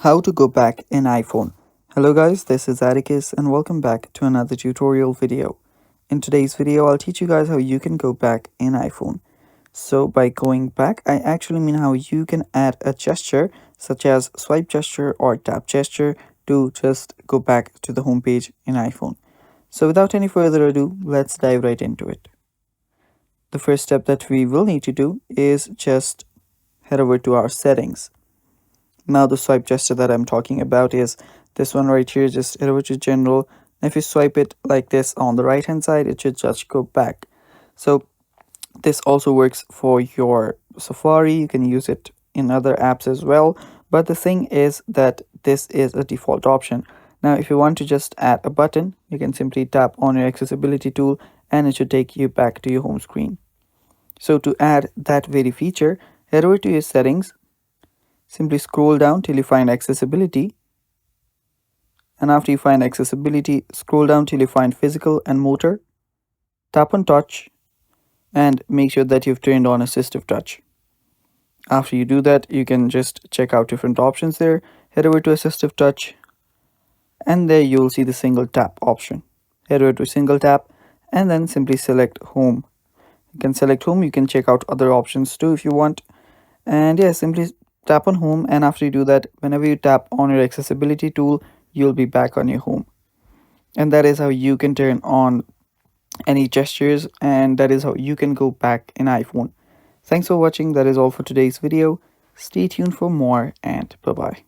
How to go back in iPhone. Hello guys, this is Atticus and welcome back to another tutorial video. In today's video, I'll teach you guys how you can go back in iPhone. So by going back, I actually mean how you can add a gesture such as swipe gesture or tap gesture to just go back to the home page in iPhone. So without any further ado, let's dive right into it. The first step that we will need to do is just head over to our settings. Now the swipe gesture that I'm talking about is this one right here. Just head over to general. If you swipe it like this on the right hand side, it should just go back. So this also works for your Safari. You can use it in other apps as well. But the thing is that this is a default option. Now if you want to just add a button, you can simply tap on your accessibility tool and it should take you back to your home screen. So to add that very feature, head over to your settings. Simply scroll down till you find accessibility. And after you find accessibility, scroll down till you find physical and motor. Tap on touch and make sure that you've turned on assistive touch. After you do that, you can just check out different options there. Head over to assistive touch and there you'll see the single tap option. Head over to single tap and then simply select home. You can select home. You can check out other options too if you want. And yeah, simply tap on home, and after you do that, whenever you tap on your accessibility tool, you'll be back on your home. And that is how you can turn on any gestures, and that is how you can go back in iPhone. Thanks for watching. That is all for today's video. Stay tuned for more, and bye bye.